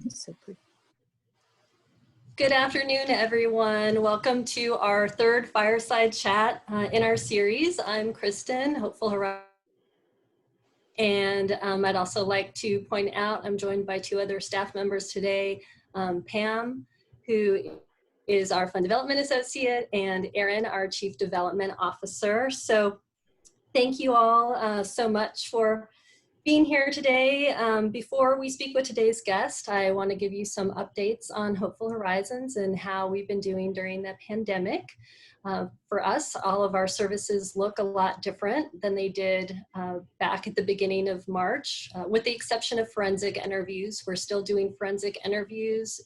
So pretty. Good afternoon, everyone. Welcome to our third Fireside Chat in our series. I'm Kristin, Hopeful Horizons. And I'd also like to point out, I'm joined by two other staff members today, Pam, who is our Fund Development Associate, and Erin, our Chief Development Officer. So thank you all so much for being here today. Before we speak with today's guest, I want to give you some updates on Hopeful Horizons and how we've been doing during the pandemic. For us, all of our services look a lot different than they did back at the beginning of March, with the exception of forensic interviews. We're still doing forensic interviews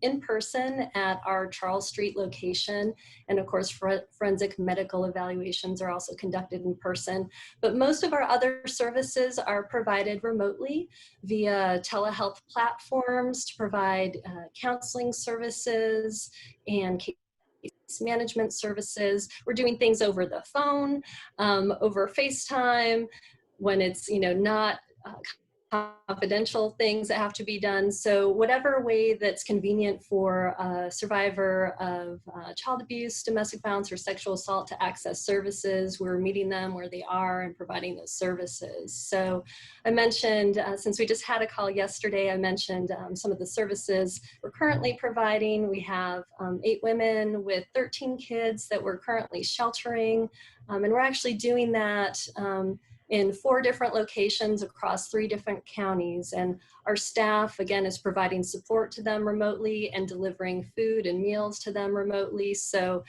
in person at our Charles Street location. And of course, forensic medical evaluations are also conducted in person. But most of our other services are provided remotely via telehealth platforms to provide counseling services and case management services. We're doing things over the phone, over FaceTime, when it's not confidential things that have to be done. So whatever way that's convenient for a survivor of child abuse, domestic violence, or sexual assault to access services, we're meeting them where they are and providing those services. So I mentioned, since we just had a call yesterday, I mentioned some of the services we're currently providing. We have 8 women with 13 kids that we're currently sheltering, and we're actually doing that in 4 different locations across 3 different counties. And our staff, again, is providing support to them remotely and delivering food and meals to them remotely. So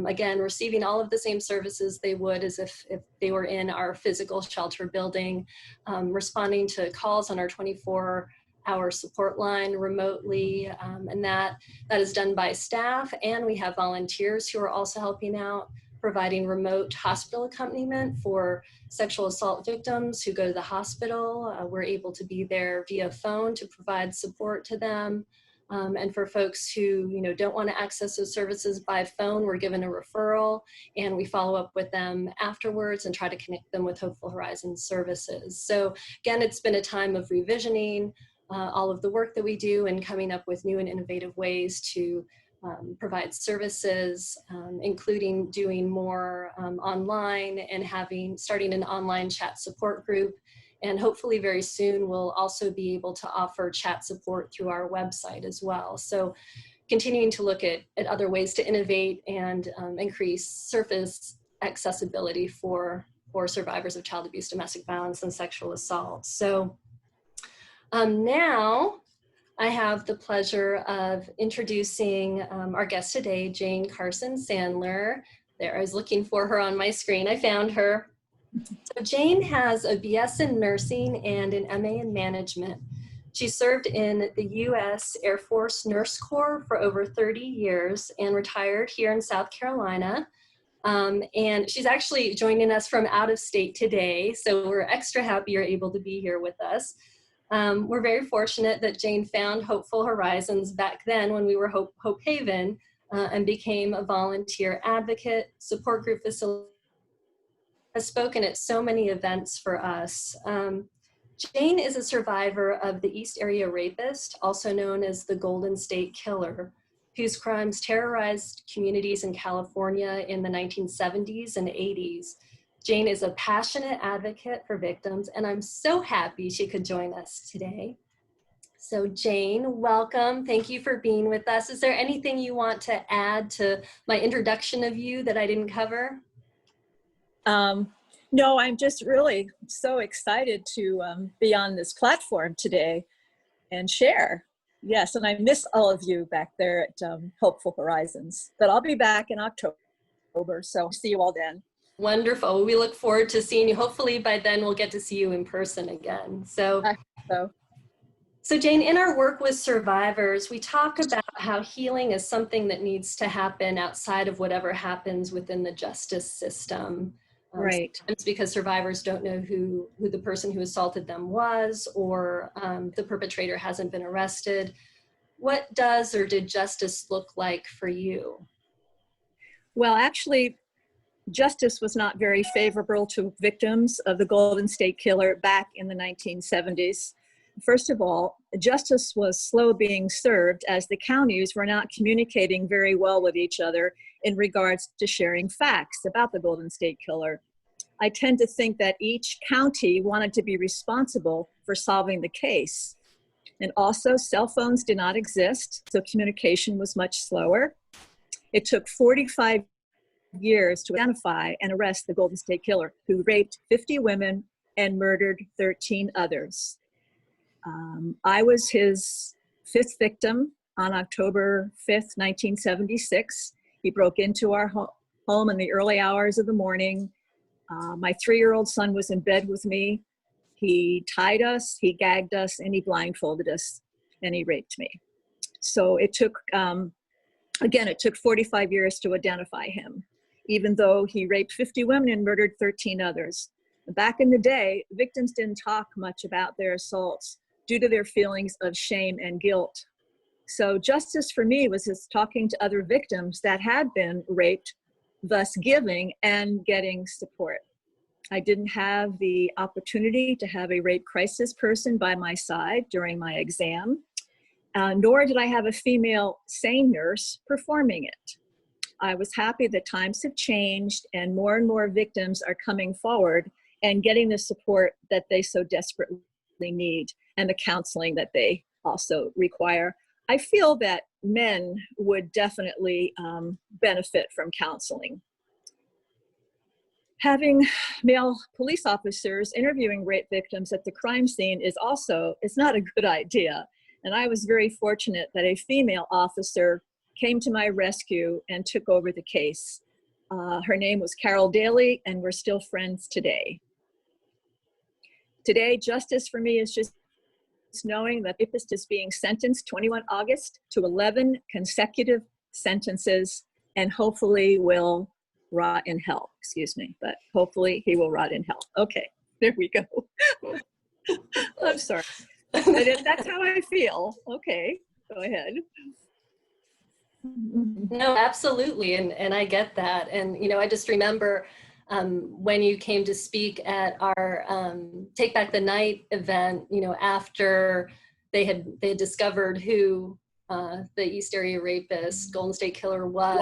again, receiving all of the same services they would as if they were in our physical shelter building, responding to calls on our 24-hour support line remotely. And that is done by staff, and we have volunteers who are also helping out, providing remote hospital accompaniment for sexual assault victims who go to the hospital. We're able to be there via phone to provide support to them. And for folks who don't want to access those services by phone, we're given a referral, and we follow up with them afterwards and try to connect them with Hopeful Horizons services. So again, it's been a time of revisioning all of the work that we do and coming up with new and innovative ways to provide services, including doing more online and starting an online chat support group. And hopefully very soon we'll also be able to offer chat support through our website as well. So continuing to look at other ways to innovate and increase surface accessibility for survivors of child abuse, domestic violence, and sexual assault. So now I have the pleasure of introducing our guest today, Jane Carson Sandler. There, I was looking for her on my screen. I found her. So Jane has a BS in nursing and an MA in management. She served in the U.S. Air Force Nurse Corps for over 30 years and retired here in South Carolina. And she's actually joining us from out of state today, so we're extra happy you're able to be here with us. We're very fortunate that Jane found Hopeful Horizons back then when we were Hope Haven, and became a volunteer advocate, support group facilitator, has spoken at so many events for us. Jane is a survivor of the East Area Rapist, also known as the Golden State Killer, whose crimes terrorized communities in California in the 1970s and 80s. Jane is a passionate advocate for victims, and I'm so happy she could join us today. So Jane, welcome. Thank you for being with us. Is there anything you want to add to my introduction of you that I didn't cover? No, I'm just really so excited to be on this platform today and share. Yes, and I miss all of you back there at Hopeful Horizons, but I'll be back in October, so see you all then. Wonderful. We look forward to seeing you. Hopefully by then we'll get to see you in person again. So Jane, in our work with survivors, we talk about how healing is something that needs to happen outside of whatever happens within the justice system. Right. Sometimes because survivors don't know who the person who assaulted them was, or the perpetrator hasn't been arrested. What does or did justice look like for you? Well, actually, justice was not very favorable to victims of the Golden State Killer back in the 1970s. First of all, justice was slow being served as the counties were not communicating very well with each other in regards to sharing facts about the Golden State Killer. I tend to think that each county wanted to be responsible for solving the case. And also, cell phones did not exist, so communication was much slower. It took 45 years to identify and arrest the Golden State Killer, who raped 50 women and murdered 13 others. I was his fifth victim on October 5th, 1976. He broke into our home in the early hours of the morning. My 3-year-old son was in bed with me. He tied us, he gagged us, and he blindfolded us, and he raped me. So it took, again, it took 45 years to identify him, even though he raped 50 women and murdered 13 others. Back in the day, victims didn't talk much about their assaults due to their feelings of shame and guilt. So justice for me was just talking to other victims that had been raped, thus giving and getting support. I didn't have the opportunity to have a rape crisis person by my side during my exam, nor did I have a female SANE nurse performing it. I was happy that times have changed and more victims are coming forward and getting the support that they so desperately need and the counseling that they also require. I feel that men would definitely benefit from counseling. Having male police officers interviewing rape victims at the crime scene is not a good idea. And I was very fortunate that a female officer came to my rescue and took over the case. Her name was Carol Daly, and we're still friends today. Today, justice for me is just knowing that the rapist is being sentenced 21 August to 11 consecutive sentences and hopefully will rot in hell, but hopefully he will rot in hell. Okay, there we go. I'm sorry. But that's how I feel. Okay, go ahead. No, absolutely. And I get that. And, I just remember when you came to speak at our Take Back the Night event, after they had discovered who the East Area Rapist, Golden State Killer was.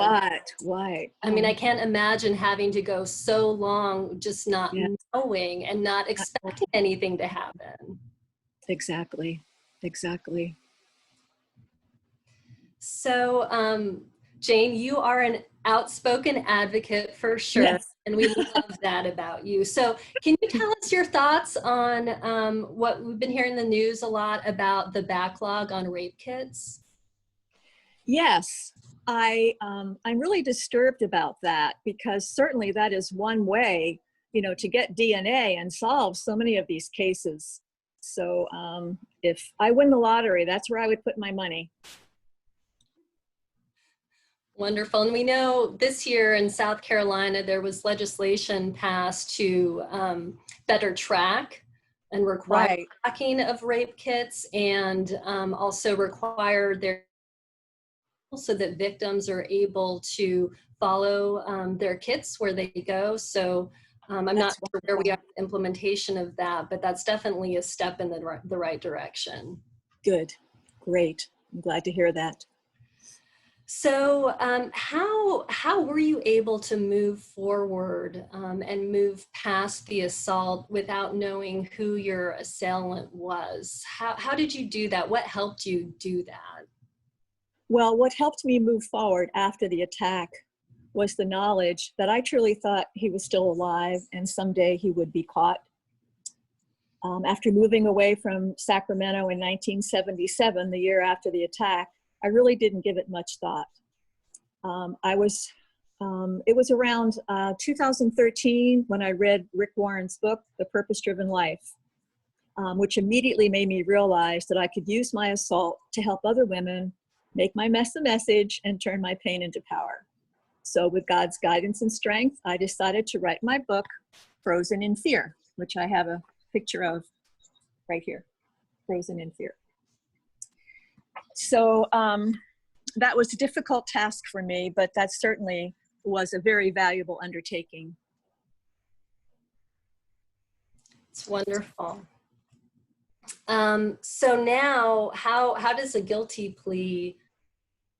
What? I mean, I can't imagine having to go so long just not knowing and not expecting anything to happen. Exactly. So, Jane, you are an outspoken advocate for sure. Yes. And we love that about you. So can you tell us your thoughts on what we've been hearing in the news a lot about the backlog on rape kits? Yes, I'm really disturbed about that, because certainly that is one way, to get DNA and solve so many of these cases. So if I win the lottery, that's where I would put my money. Wonderful. And we know this year in South Carolina, there was legislation passed to better track and require tracking of rape kits, and also require their, so that victims are able to follow their kits where they go. So I'm not sure where we are with implementation of that, but that's definitely a step in the right direction. Good. Great. I'm glad to hear that. So how were you able to move forward and move past the assault without knowing who your assailant was? How did you do that? What helped you do that? Well, what helped me move forward after the attack was the knowledge that I truly thought he was still alive and someday he would be caught. After moving away from Sacramento in 1977, the year after the attack, I really didn't give it much thought. It was around 2013 when I read Rick Warren's book, The Purpose-Driven Life, which immediately made me realize that I could use my assault to help other women make my mess a message and turn my pain into power. So with God's guidance and strength, I decided to write my book, Frozen in Fear, which I have a picture of right here, Frozen in Fear. So that was a difficult task for me, but that certainly was a very valuable undertaking. It's wonderful. So now, how does a guilty plea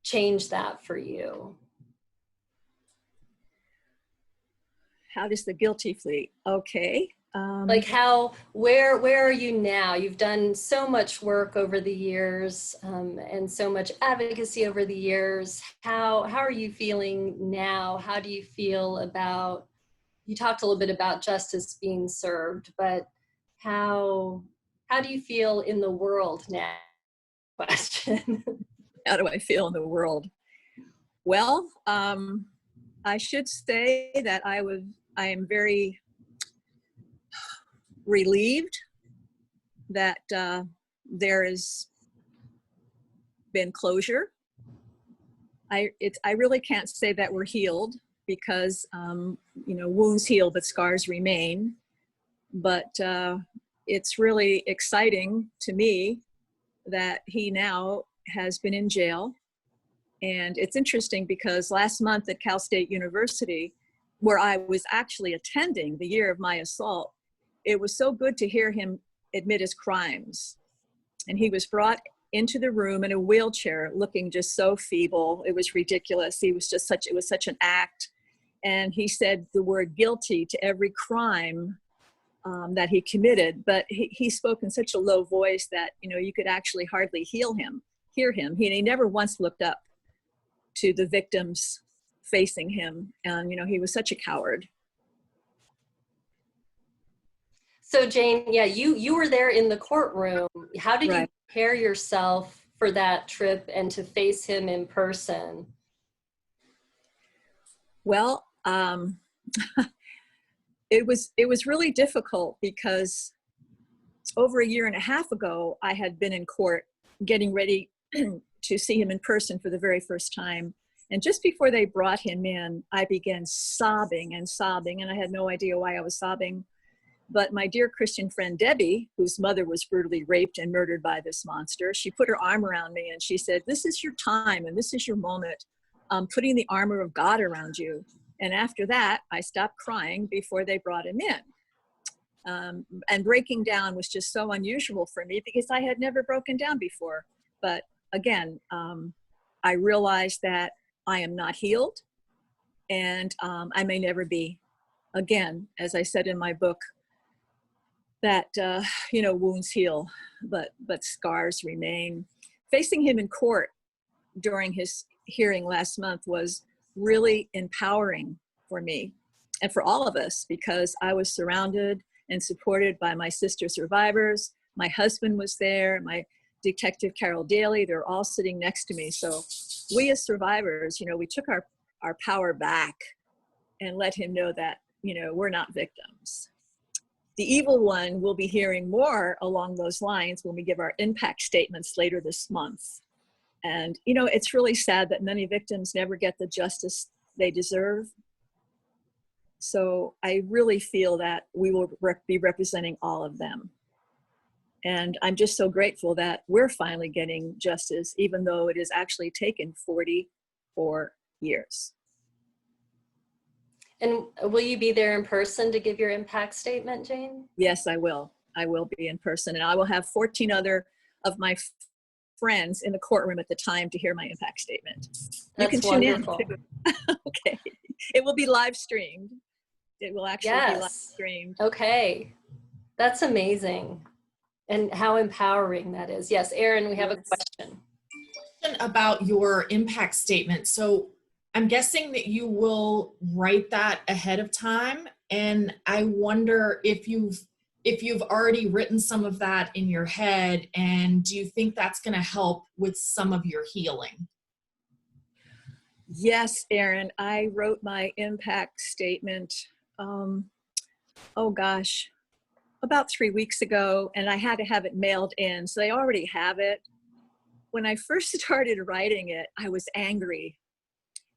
change that for you? How does the guilty plea? Okay. Like where are you now? You've done so much work over the years, and so much advocacy over the years. How are you feeling now? How do you feel about, you talked a little bit about justice being served, but how do you feel in the world now? Question. How do I feel in the world? Well, I should say that I am very relieved that there has been closure. I really can't say that we're healed because wounds heal, but scars remain. But it's really exciting to me that he now has been in jail. And it's interesting because last month at Cal State University, where I was actually attending the year of my assault, it was so good to hear him admit his crimes. And he was brought into the room in a wheelchair looking just so feeble. It was ridiculous. It was such an act. And he said the word guilty to every crime that he committed, but he spoke in such a low voice that, you could actually hardly hear him. He never once looked up to the victims facing him. And, he was such a coward. So Jane, yeah, you were there in the courtroom. How did you prepare yourself for that trip and to face him in person? Well, it was really difficult because over a year and a half ago, I had been in court getting ready to see him in person for the very first time. And just before they brought him in, I began sobbing and sobbing, and I had no idea why I was sobbing. But my dear Christian friend Debbie, whose mother was brutally raped and murdered by this monster, she put her arm around me and she said, "This is your time and this is your moment. Putting the armor of God around you." And after that, I stopped crying before they brought him in. And breaking down was just so unusual for me because I had never broken down before. But again, I realized that I am not healed and I may never be. Again, as I said in my book, that, wounds heal, but scars remain. Facing him in court during his hearing last month was really empowering for me and for all of us because I was surrounded and supported by my sister survivors. My husband was there, my detective Carol Daly, they're all sitting next to me. So we as survivors, we took our power back and let him know that, we're not victims. The evil one will be hearing more along those lines when we give our impact statements later this month. And, it's really sad that many victims never get the justice they deserve. So I really feel that we will be representing all of them. And I'm just so grateful that we're finally getting justice, even though it has actually taken 44 years. And will you be there in person to give your impact statement, Jane? Yes, I will. I will be in person. And I will have 14 other of my friends in the courtroom at the time to hear my impact statement. That's you can wonderful. Tune in. Okay. It will be live streamed. It will actually be live streamed. Okay. That's amazing. And how empowering that is. Yes, Erin, we have a question. About your impact statement. So I'm guessing that you will write that ahead of time. And I wonder if you've already written some of that in your head, and do you think that's going to help with some of your healing? Yes, Erin, I wrote my impact statement, about 3 weeks ago, and I had to have it mailed in. So they already have it. When I first started writing it, I was angry.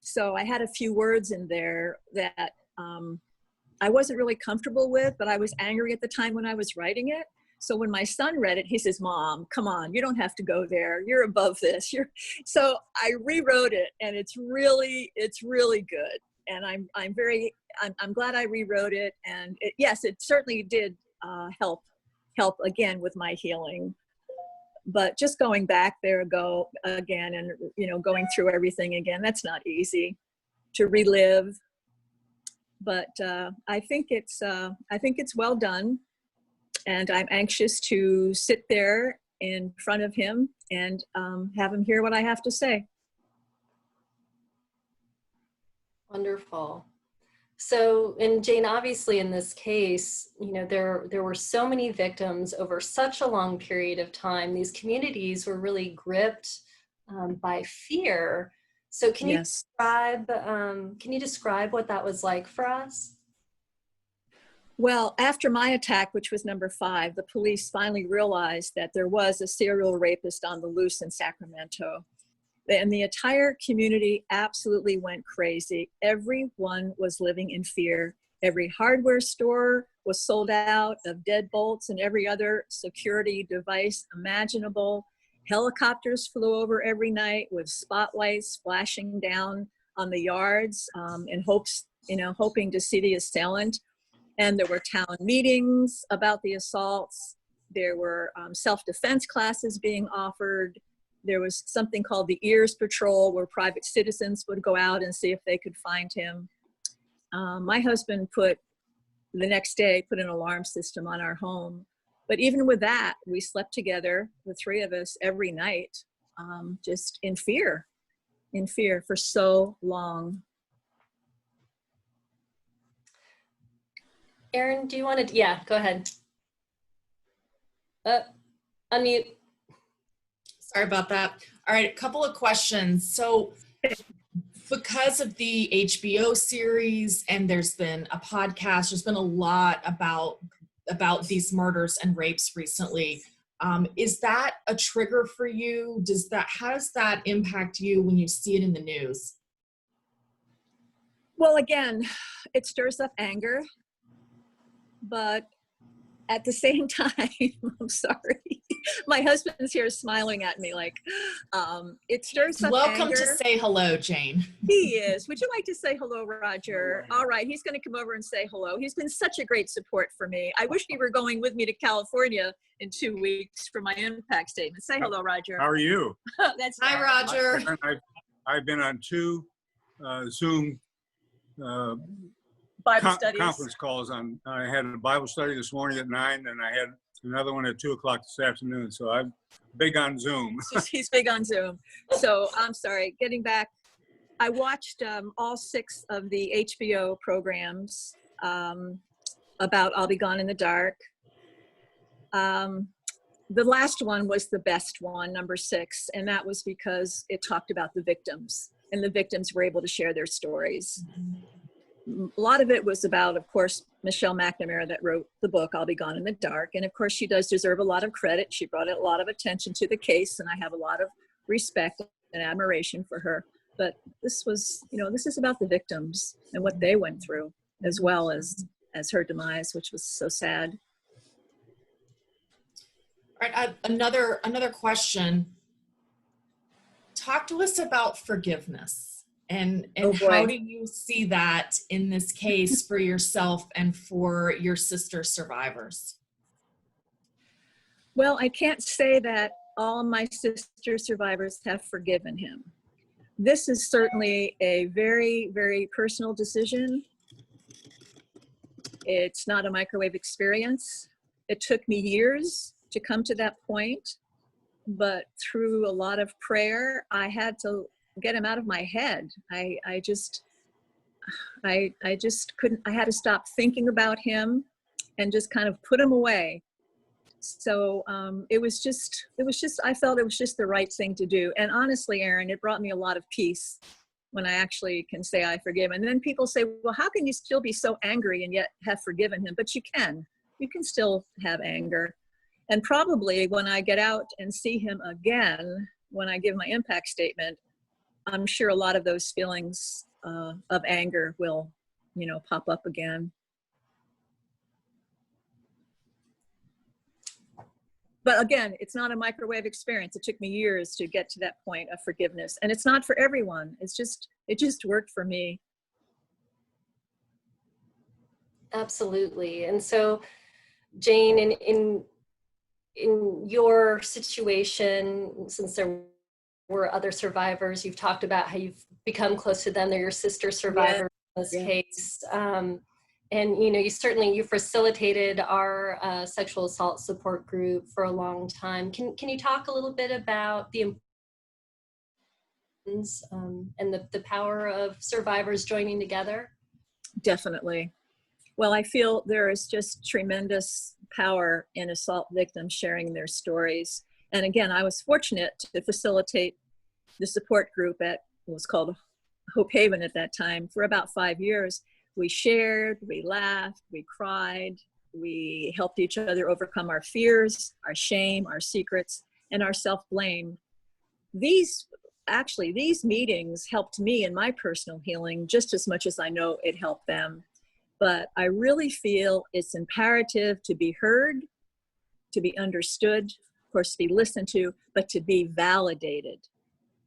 So I had a few words in there that I wasn't really comfortable with, but I was angry at the time when I was writing it. So when my son read it, he says, "Mom, come on, you don't have to go there. You're above this." So I rewrote it, and it's really good. And I'm glad I rewrote it. And it certainly did help help again with my healing. But just going back there again and, you know, going through everything again, that's not easy to relive. But I think it's well done. And I'm anxious to sit there in front of him and have him hear what I have to say. Wonderful. So, and Jane, obviously in this case, you know, there were so many victims over such a long period of time. These communities were really gripped by fear. So can you describe what that was like for us? Well, after my attack, which was number 5, the police finally realized that there was a serial rapist on the loose in Sacramento. And the entire community absolutely went crazy. Everyone was living in fear. Every hardware store was sold out of deadbolts and every other security device imaginable. Helicopters flew over every night with spotlights flashing down on the yards in hoping to see the assailant. And there were town meetings about the assaults. There were self-defense classes being offered. There was something called the Ears Patrol, where private citizens would go out and see if they could find him. My husband the next day put an alarm system on our home. But even with that, we slept together, the 3 of us, every night, just in fear for so long. Erin, do you want to, yeah, go ahead. Unmute. Sorry about that. All right, a couple of questions. So because of the HBO series and there's been a podcast, there's been a lot about these murders and rapes recently. Is that a trigger for you? How does that impact you when you see it in the news? Well, again, it stirs up anger, but at the same time, I'm sorry, my husband's here smiling at me like, it stirs up anger. Welcome to say hello, Jane. He is. Would you like to say hello, Roger? All right, he's going to come over and say hello. He's been such a great support for me. I wish he were going with me to California in 2 weeks for my impact statement. Say hello, Roger. How are you? That's Hi, Roger. I've been on 2 Zoom Bible studies. conference calls. I had a Bible study this morning at 9, and I had another one at 2 o'clock this afternoon. So I'm big on Zoom. He's big on Zoom. So I'm sorry, getting back, I watched all 6 of the HBO programs about I'll Be Gone in the Dark. The last one was the best one, number 6, and that was because it talked about the victims, and the victims were able to share their stories. A lot of it was about, of course, Michelle McNamara that wrote the book, I'll Be Gone in the Dark. And of course, she does deserve a lot of credit. She brought a lot of attention to the case, and I have a lot of respect and admiration for her. But this was, this is about the victims and what they went through, as well as her demise, which was so sad. All right, another question. Talk to us about forgiveness. And how do you see that in this case for yourself and for your sister survivors? Well, I can't say that all my sister survivors have forgiven him. This is certainly a very, very personal decision. It's not a microwave experience. It took me years to come to that point, but through a lot of prayer, I had to get him out of my head. I just couldn't. I had to stop thinking about him and just kind of put him away. So it was just, I felt it was just the right thing to do. And honestly, Erin, it brought me a lot of peace when I actually can say I forgive. And then people say, well, how can you still be so angry and yet have forgiven him? But you can still have anger. And probably when I get out and see him again, when I give my impact statement, I'm sure a lot of those feelings of anger will, pop up again. But again, it's not a microwave experience. It took me years to get to that point of forgiveness. And it's not for everyone. It just worked for me. Absolutely. And so, Jane, in in your situation, since there were other survivors, you've talked about how you've become close to them. They're your sister survivors in this case. And you facilitated our sexual assault support group for a long time. Can you talk a little bit about the importance and the power of survivors joining together? Definitely. Well, I feel there is just tremendous power in assault victims sharing their stories. And again, I was fortunate to facilitate the support group at what was called Hope Haven at that time for about 5 years. We shared, we laughed, we cried, we helped each other overcome our fears, our shame, our secrets, and our self-blame. These meetings helped me in my personal healing just as much as I know it helped them. But I really feel it's imperative to be heard, to be understood, of course, to be listened to, but to be validated,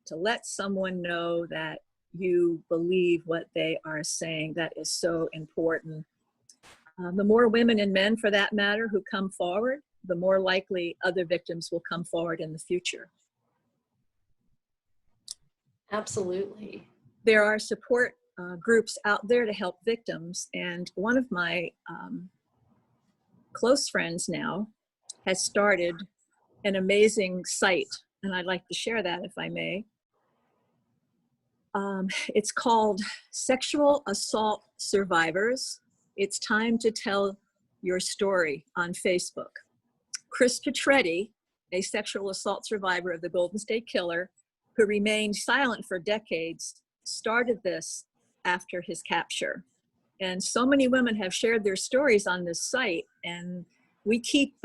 to let someone know that you believe what they are saying. That is so important. The more women and men, for that matter, who come forward, the more likely other victims will come forward in the future. Absolutely. There are support groups out there to help victims, and one of my close friends now has started an amazing site, and I'd like to share that if I may. It's called Sexual Assault Survivors. It's Time to Tell Your Story on Facebook. Chris Petretti, a sexual assault survivor of the Golden State Killer, who remained silent for decades, started this after his capture. And so many women have shared their stories on this site, and we keep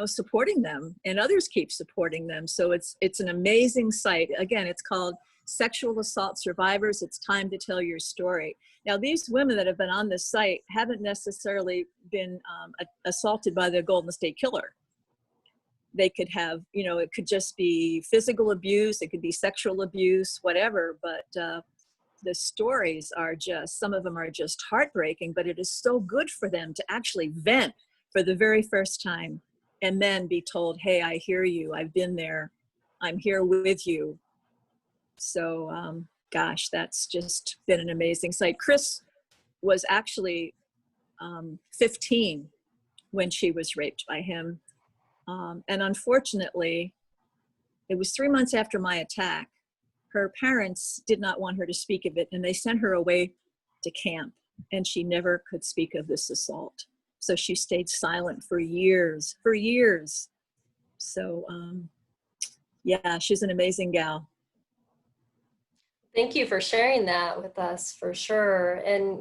supporting them, and others keep supporting them. So it's an amazing site. Again, it's called Sexual Assault Survivors. It's Time to Tell Your Story. Now, these women that have been on this site haven't necessarily been assaulted by the Golden State Killer. They could have, it could just be physical abuse, it could be sexual abuse, whatever, but the stories are just, some of them are just heartbreaking, but it is so good for them to actually vent for the very first time and then be told, hey, I hear you, I've been there, I'm here with you. So, gosh, that's just been an amazing site. Chris was actually 15 when she was raped by him. And unfortunately, it was 3 months after my attack. Her parents did not want her to speak of it, and they sent her away to camp, and she never could speak of this assault. So she stayed silent for years. So, yeah, she's an amazing gal. Thank you for sharing that with us, for sure. And,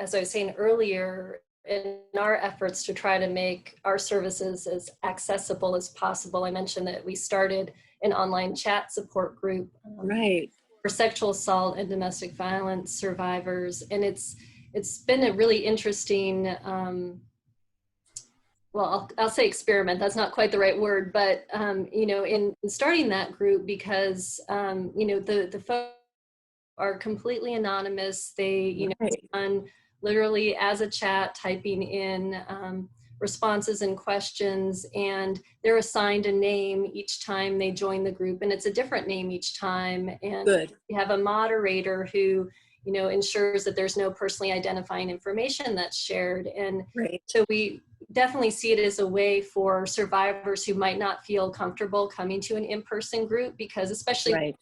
as I was saying earlier, in our efforts to try to make our services as accessible as possible, I mentioned that we started an online chat support group Right. for sexual assault and domestic violence survivors. And it's been a really interesting, I'll say experiment, that's not quite the right word, but, in starting that group, because, the folks are completely anonymous. They, Right. it's done literally as a chat, typing in responses and questions, and they're assigned a name each time they join the group, and it's a different name each time. And Good. we have a moderator who, ensures that there's no personally identifying information that's shared. And Right. so we definitely see it as a way for survivors who might not feel comfortable coming to an in-person group, because especially Right.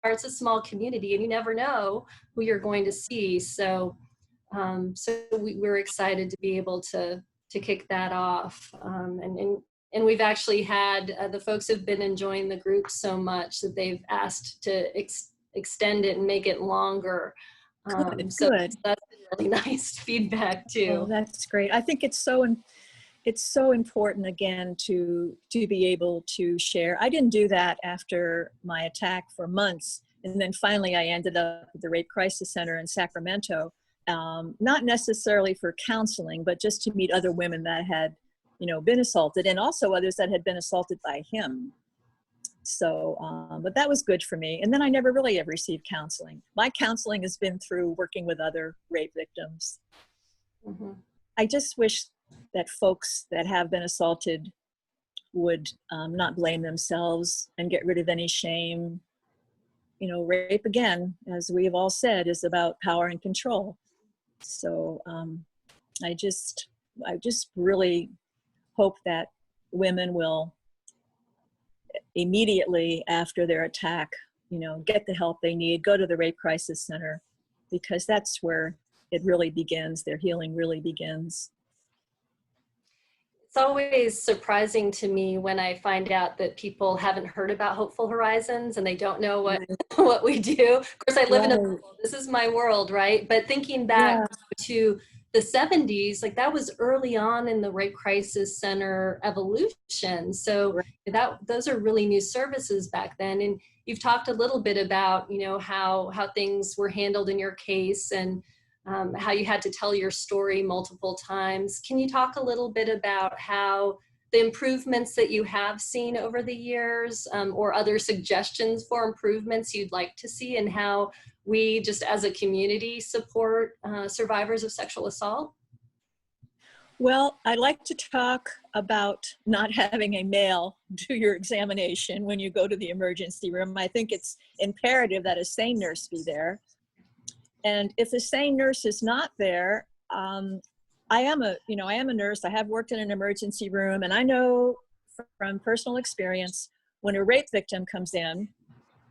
it's a small community and you never know who you're going to see. So we're excited to be able to kick that off. And we've actually had the folks have been enjoying the group so much that they've asked to extend it and make it longer. Good. So that's been really nice feedback too. Oh, that's great. I think it's so important, again, to be able to share. I didn't do that after my attack for months. And then finally I ended up at the Rape Crisis Center in Sacramento, not necessarily for counseling, but just to meet other women that had, been assaulted, and also others that had been assaulted by him. So, but that was good for me. And then I never really have received counseling. My counseling has been through working with other rape victims. Mm-hmm. I just wish that folks that have been assaulted would not blame themselves and get rid of any shame. You know, rape, again, as we've all said, is about power and control. So I just really hope that women will immediately after their attack, you know, get the help they need, go to the Rape Crisis Center, because that's where it really begins. Their healing really begins. It's always surprising to me when I find out that people haven't heard about Hopeful Horizons and they don't know what we do. Of course, I live in a bubble. This is my world, right? But thinking back to the 70s, like that was early on in the Rape Crisis Center evolution. So those are really new services back then. And you've talked a little bit about, you know, how things were handled in your case and how you had to tell your story multiple times. Can you talk a little bit about how the improvements that you have seen over the years, or other suggestions for improvements you'd like to see, and how we just as a community support survivors of sexual assault? Well, I'd like to talk about not having a male do your examination when you go to the emergency room. I think it's imperative that a sane nurse be there. And if a sane nurse is not there, I am a nurse. I have worked in an emergency room, and I know from personal experience, when a rape victim comes in,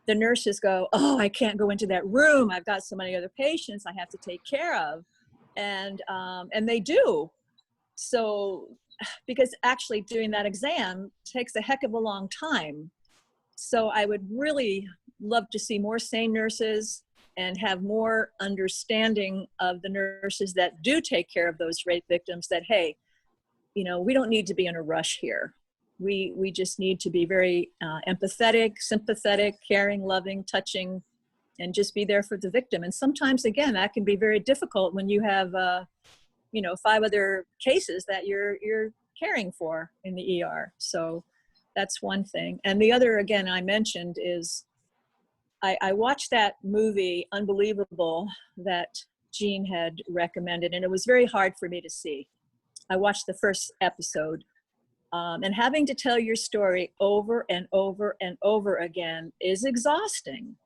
the nurses go, "Oh, I can't go into that room. I've got so many other patients I have to take care of," and they do. So, because actually doing that exam takes a heck of a long time. So I would really love to see more sane nurses and have more understanding of the nurses that do take care of those rape victims, that, hey, you know, we don't need to be in a rush here. We just need to be very empathetic, sympathetic, caring, loving, touching, and just be there for the victim. And sometimes, again, that can be very difficult when you have, 5 other cases that you're caring for in the ER. So that's one thing. And the other, again, I mentioned is, I watched that movie, Unbelievable, that Jean had recommended, and it was very hard for me to see. I watched the first episode, and having to tell your story over and over and over again is exhausting.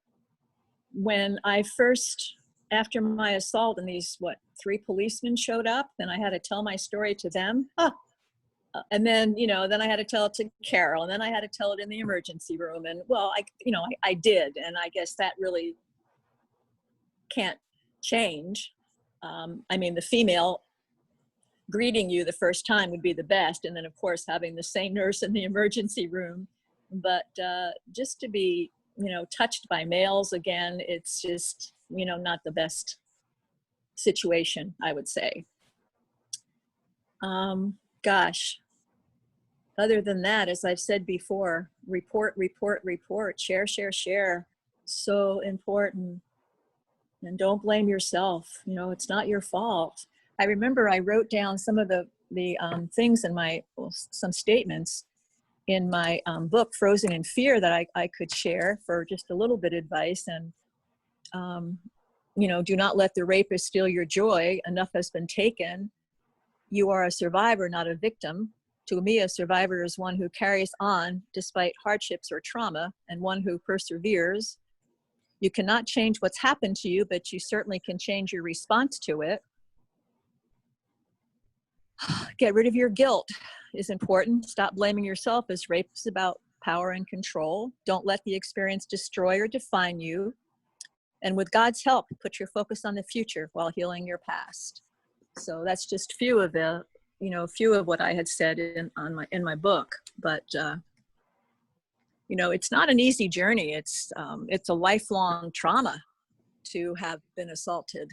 When I first, after my assault, and these, 3 policemen showed up, and I had to tell my story to them. And then, then I had to tell it to Carol, and then I had to tell it in the emergency room. And well, I did. And I guess that really can't change. The female greeting you the first time would be the best. And then of course, having the same nurse in the emergency room, but just to be, touched by males again, it's just, not the best situation, I would say. Gosh. Other than that, as I've said before, report, share. So important. And don't blame yourself. It's not your fault. I remember I wrote down some of the things in some statements in my book, Frozen in Fear, that I could share for just a little bit of advice. And, do not let the rapist steal your joy. Enough has been taken. You are a survivor, not a victim. To me, a survivor is one who carries on despite hardships or trauma, and one who perseveres. You cannot change what's happened to you, but you certainly can change your response to it. Get rid of your guilt is important. Stop blaming yourself, as rape is about power and control. Don't let the experience destroy or define you. And with God's help, put your focus on the future while healing your past. So that's just few of what I had said in my book. But it's not an easy journey. It's a lifelong trauma to have been assaulted.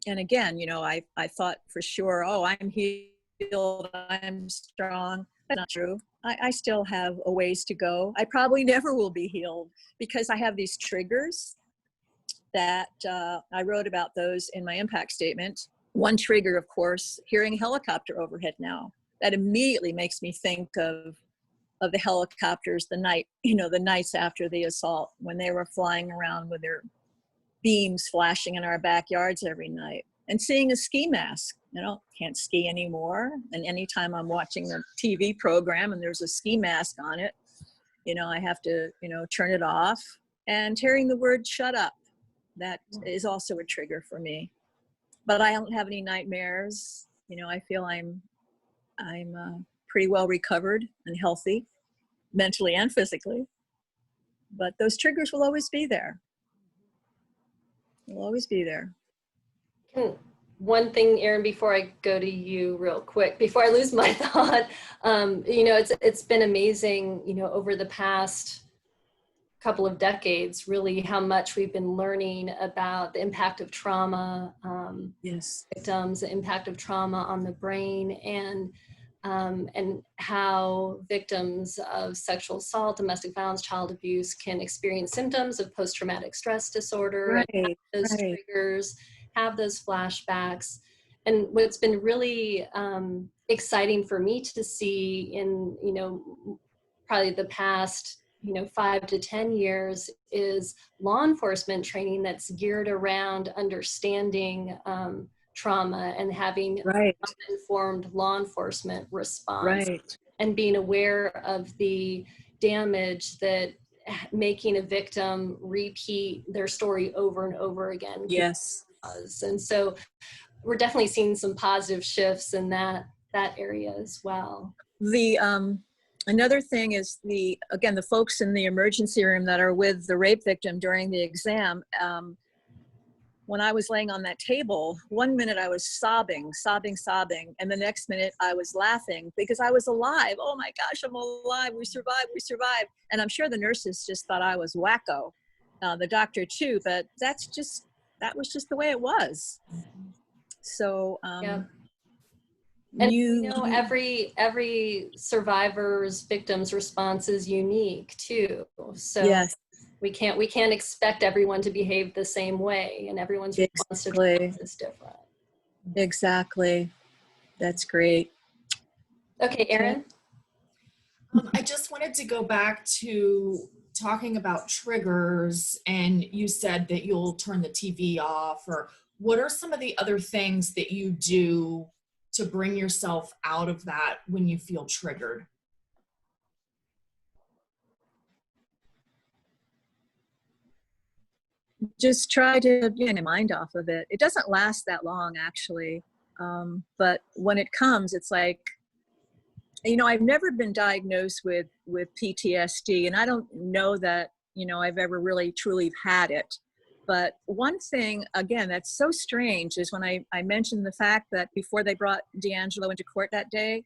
And again, I thought for sure, oh, I'm healed, I'm strong. That's not true. I still have a ways to go. I probably never will be healed, because I have these triggers that I wrote about those in my impact statement. One trigger, of course, hearing a helicopter overhead now. That immediately makes me think of the helicopters the nights after the assault, when they were flying around with their beams flashing in our backyards every night. and seeing a ski mask. Can't ski anymore. And anytime I'm watching a TV program and there's a ski mask on it, I have to, turn it off. And hearing the word shut up, that is also a trigger for me. But I don't have any nightmares. I feel I'm pretty well recovered and healthy, mentally and physically. But those triggers will always be there. They'll always be there. One thing, Erin, before I go to you real quick, before I lose my thought, it's been amazing, over the past couple of decades, really how much we've been learning about the impact of trauma, Yes, victims, the impact of trauma on the brain, and how victims of sexual assault, domestic violence, child abuse can experience symptoms of post-traumatic stress disorder, right, and have those triggers, have those flashbacks. And what's been really exciting for me to see in, probably the past 5 to 10 years is law enforcement training that's geared around understanding trauma and having informed law enforcement response, and being aware of the damage that making a victim repeat their story over and over again. Yes. And so we're definitely seeing some positive shifts in that area as well. Another thing is the folks in the emergency room that are with the rape victim during the exam. When I was laying on that table, one minute I was sobbing, and the next minute I was laughing because I was alive. Oh my gosh, I'm alive. We survived. And I'm sure the nurses just thought I was wacko, the doctor too, but that was just the way it was. So, yeah. And every survivor's victim's response is unique too. So yes. we can't expect everyone to behave the same way, and everyone's response to trauma is different. Exactly. That's great. Okay, Erin. I just wanted to go back to talking about triggers, and you said that you'll turn the TV off, or what are some of the other things that you do to bring yourself out of that when you feel triggered? Just try to get your mind off of it. It doesn't last that long, actually. But when it comes, it's like, I've never been diagnosed with PTSD, and I don't know that, I've ever really truly had it. But one thing, again, that's so strange is when I mentioned the fact that before they brought D'Angelo into court that day,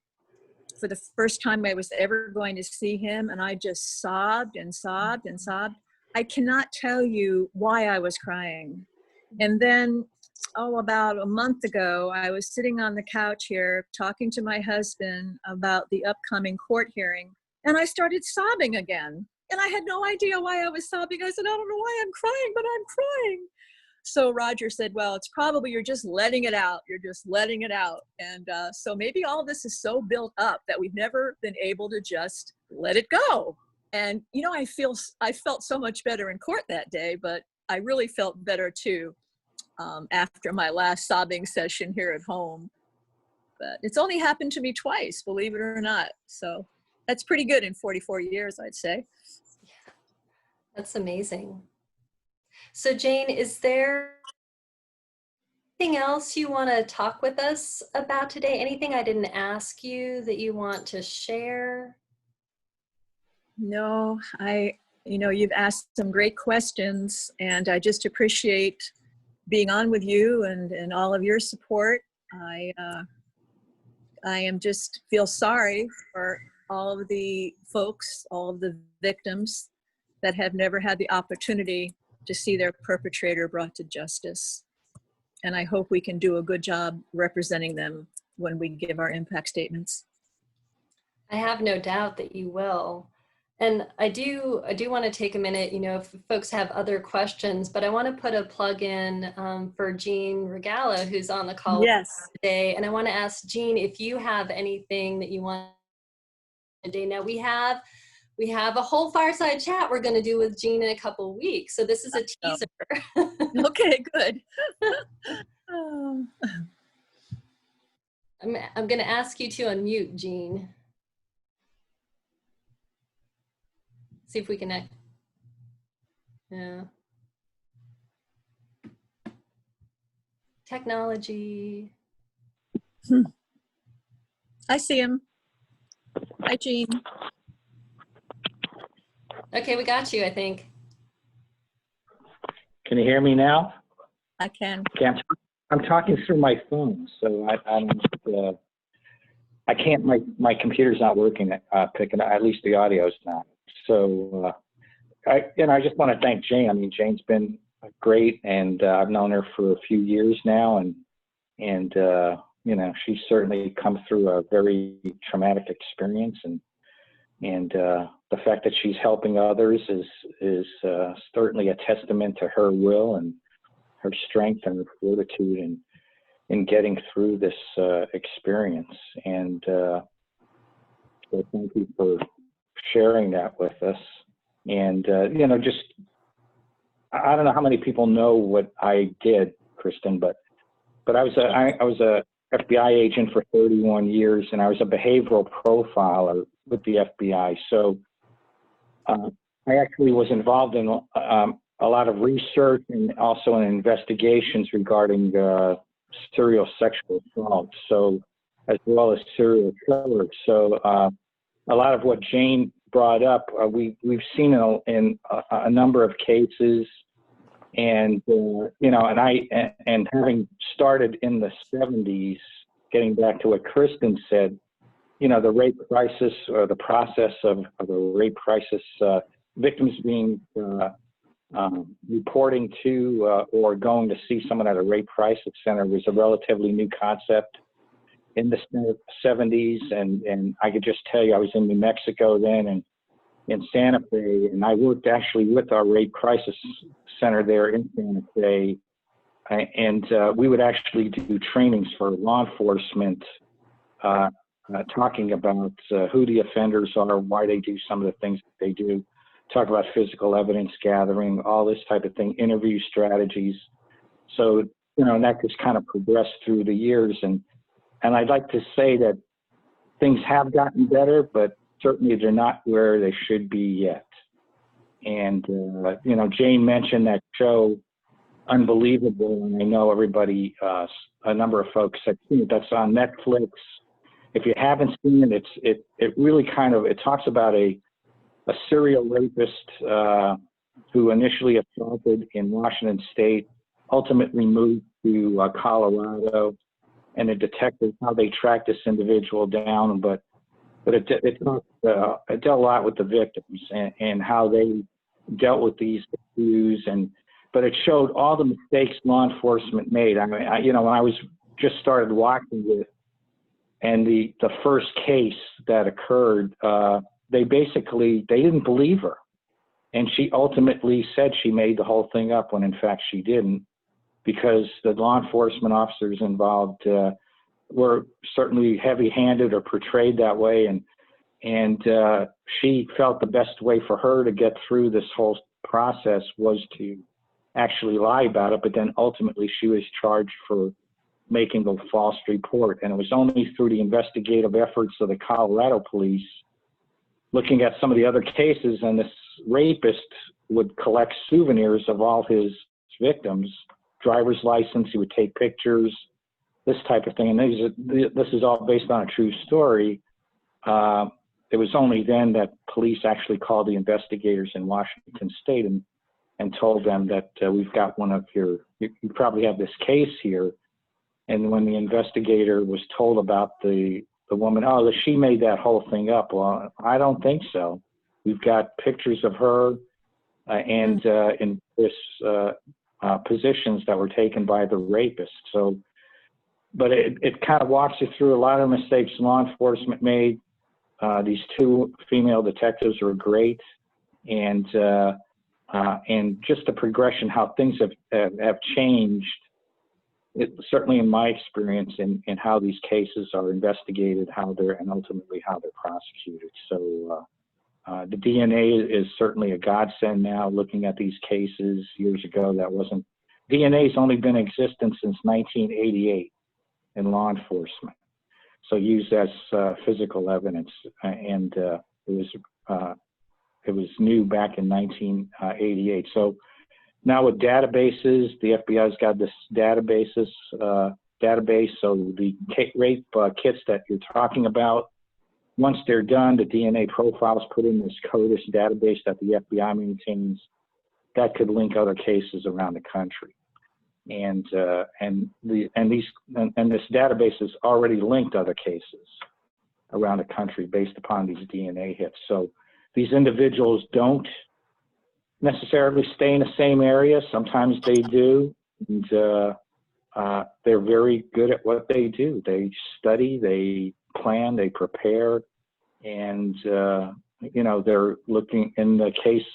for the first time I was ever going to see him, and I just sobbed and sobbed and sobbed. I cannot tell you why I was crying. And then, about a month ago, I was sitting on the couch here talking to my husband about the upcoming court hearing, and I started sobbing again. And I had no idea why I was sobbing. I said, I don't know why I'm crying, but I'm crying. So Roger said, well, it's probably you're just letting it out. You're just letting it out. And so maybe all this is so built up that we've never been able to just let it go. And, I felt so much better in court that day, but I really felt better too after my last sobbing session here at home. But it's only happened to me twice, believe it or not. So that's pretty good in 44 years, I'd say. Yeah, that's amazing. So Jane, is there anything else you want to talk with us about today? Anything I didn't ask you that you want to share? No, you've asked some great questions, and I just appreciate being on with you and all of your support. I am just feel sorry for all of the folks, all of the victims that have never had the opportunity to see their perpetrator brought to justice. And I hope we can do a good job representing them when we give our impact statements. I have no doubt that you will. And I do want to take a minute, if folks have other questions, but I want to put a plug in for Jean Regala, who's on the call today. And I want to ask Jean if you have anything that you want today. Now we have a whole fireside chat we're going to do with Jean in a couple of weeks. So this is a teaser. Okay, good. Oh. I'm going to ask you to unmute, Jean. See if we can. Yeah. Technology. I see him. Hi, Jean. Okay, we got you, I think. Can you hear me now? I can. Okay, I'm talking through my phone, so I can't. My computer's not working. Picking at least the audio's not. So I just want to thank Jane. I mean, Jane's been great, and I've known her for a few years now, and you know, she's certainly come through a very traumatic experience, and the fact that she's helping others is certainly a testament to her will and her strength and her fortitude in getting through this experience. And so thank you for sharing that with us. And you know, just I don't know how many people know what I did, Kristin, but I was a FBI agent for 31 years, and I was a behavioral profiler with the FBI. So I actually was involved in a lot of research and also in investigations regarding serial sexual assault, so as well as serial killers. So a lot of what Jane brought up, we've seen in a number of cases, and you know, and having started in the 70s, getting back to what Kristin said, you know, the rape crisis, or the process of the rape crisis, victims being reporting to or going to see someone at a rape crisis center was a relatively new concept in the 70s. And I could just tell you, I was in New Mexico then, and in Santa Fe, and I worked actually with our rape crisis center there in Santa Fe, and we would actually do trainings for law enforcement, talking about who the offenders are, why they do some of the things that they do, talk about physical evidence gathering, all this type of thing, interview strategies. So, you know, and that just kind of progressed through the years. And I'd like to say that things have gotten better, but certainly they're not where they should be yet. And, you know, Jane mentioned that show, Unbelievable, and I know everybody, a number of folks have seen it. That's on Netflix. If you haven't seen it, it really kind of, it talks about a serial rapist who initially assaulted in Washington State, ultimately moved to Colorado, and the detectives, how they tracked this individual down, but it dealt a lot with the victims and how they dealt with these issues, but it showed all the mistakes law enforcement made. I mean, you know, when I was just started watching it, and the first case that occurred, they didn't believe her, and she ultimately said she made the whole thing up when in fact she didn't, because the law enforcement officers involved were certainly heavy-handed or portrayed that way, and she felt the best way for her to get through this whole process was to actually lie about it, but then ultimately she was charged for making a false report. And it was only through the investigative efforts of the Colorado police, looking at some of the other cases, and this rapist would collect souvenirs of all his victims, driver's license, he would take pictures, this type of thing. And this is all based on a true story. It was only then that police actually called the investigators in Washington State and told them that we've got one of you probably have this case here. And when the investigator was told about the woman, oh, she made that whole thing up. Well, I don't think so. We've got pictures of her and in this positions that were taken by the rapist. So, but it kind of walks you through a lot of mistakes law enforcement made. These two female detectives were great, and just the progression, how things have changed. Certainly in my experience in how these cases are investigated, and ultimately how they're prosecuted. So the DNA is certainly a godsend now. Looking at these cases years ago, that wasn't DNA's only been in existence since 1988 in law enforcement. So used as physical evidence, and it was new back in 1988. So now with databases, the FBI's got this database. So the rape kits that you're talking about, once they're done, the DNA profiles put in this CODIS database that the FBI maintains. That could link other cases around the country, and this database has already linked other cases around the country based upon these DNA hits. So these individuals don't necessarily stay in the same area. Sometimes they do, and they're very good at what they do. They study, they plan, they prepare, and they're looking in the case.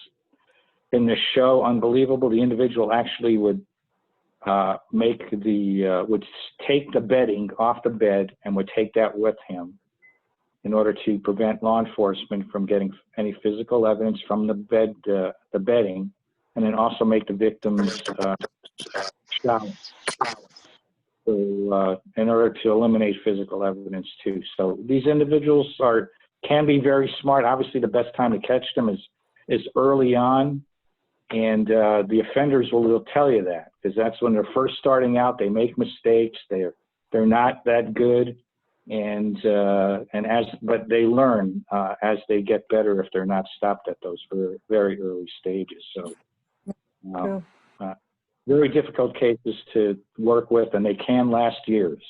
In the show, Unbelievable, the individual actually would would take the bedding off the bed and would take that with him in order to prevent law enforcement from getting any physical evidence from the bedding, and then also make the victims shower. So, in order to eliminate physical evidence too. So these individuals can be very smart. Obviously, the best time to catch them is early on. And the offenders will tell you that, because that's when they're first starting out. They make mistakes. They're not that good, but they learn as they get better if they're not stopped at those very early stages. So very difficult cases to work with, and they can last years.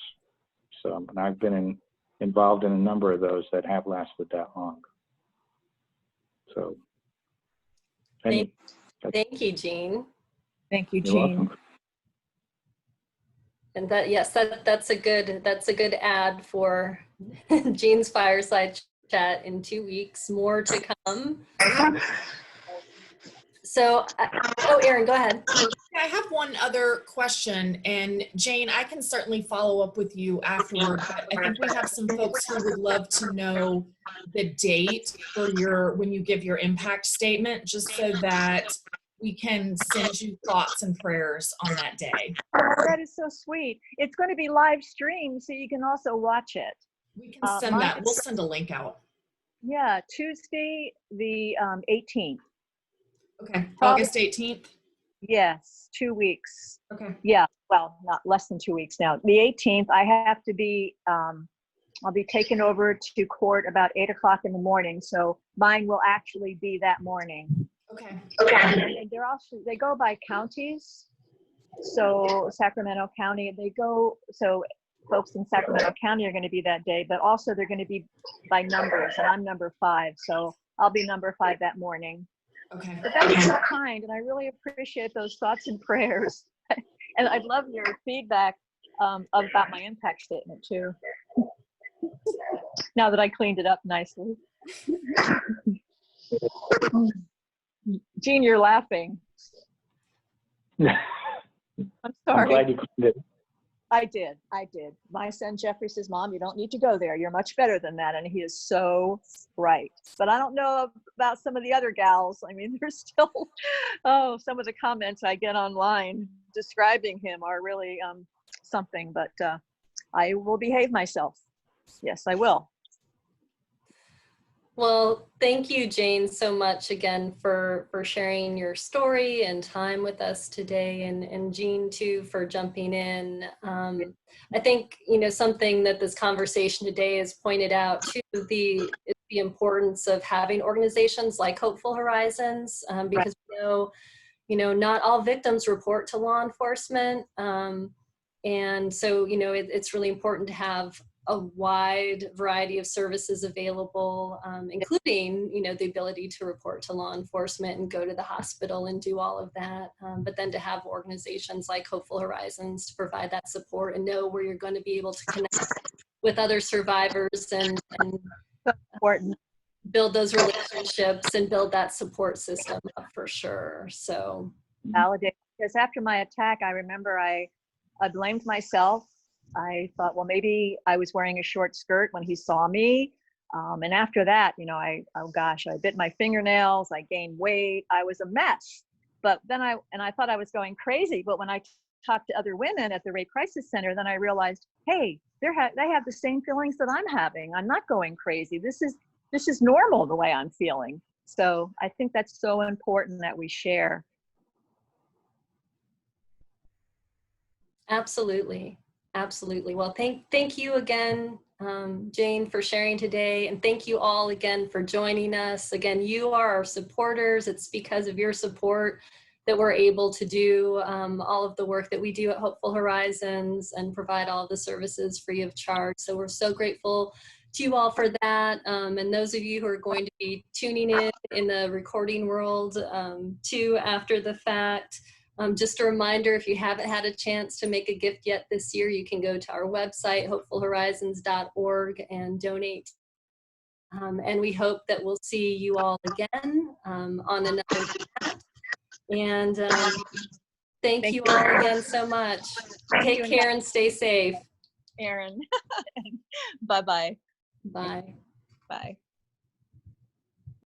So I've been involved in a number of those that have lasted that long. So. Thank you, Gene. Thank you, You're Gene. welcome. And that's a good ad for Gene's Fireside Chat in 2 weeks. More to come. So, Erin, go ahead. I have one other question, and Jane, I can certainly follow up with you afterward, but I think we have some folks who would love to know the date for when you give your impact statement, just so that we can send you thoughts and prayers on that day. That is so sweet. It's going to be live streamed, so you can also watch it. We can send that. We'll send a link out. Yeah, Tuesday the 18th. Okay, August 18th? Yes, 2 weeks. Okay. Yeah, well, not less than 2 weeks now. The 18th, I have to be, I'll be taken over to court about 8 o'clock in the morning, so mine will actually be that morning. Okay. And they go by counties. So Sacramento County, so folks in Sacramento County are going to be that day, but also they're going to be by numbers, and I'm number 5, so I'll be number 5 that morning. Okay. But that's so kind, and I really appreciate those thoughts and prayers. And I'd love your feedback about my impact statement too. Now that I cleaned it up nicely. Gene, you're laughing. I'm sorry. I'm glad you cleaned it. I did. My son Jeffrey says, "Mom, you don't need to go there. You're much better than that." And he is so right. But I don't know about some of the other gals. I mean, there's still, some of the comments I get online describing him are really something. But I will behave myself. Yes, I will. Well, thank you, Jane, so much again for sharing your story and time with us today, and Gene too for jumping in. I think something that this conversation today has pointed out too, the importance of having organizations like Hopeful Horizons, because we know not all victims report to law enforcement, and so it's really important to have a wide variety of services available, including, the ability to report to law enforcement and go to the hospital and do all of that. But then to have organizations like Hopeful Horizons to provide that support and know where you're going to be able to connect with other survivors and build those relationships and build that support system up for sure. So validate, because after my attack, I remember I blamed myself. I thought, well, maybe I was wearing a short skirt when he saw me. And after that, I bit my fingernails, I gained weight, I was a mess. but then I thought I was going crazy. But when I talked to other women at the Rape Crisis Center, then I realized, hey, they have the same feelings that I'm having. I'm not going crazy. This is normal the way I'm feeling. So I think that's so important that we share. Absolutely. Absolutely. Well, thank you again, Jane, for sharing today. And thank you all again for joining us. Again, you are our supporters. It's because of your support that we're able to do all of the work that we do at Hopeful Horizons and provide all of the services free of charge. So we're so grateful to you all for that. And those of you who are going to be tuning in the recording world too after the fact, just a reminder, if you haven't had a chance to make a gift yet this year, you can go to our website, hopefulhorizons.org, and donate. And we hope that we'll see you all again on another chat. And thank you all again so much. Take care and stay safe. Erin. Bye-bye. Bye. Bye.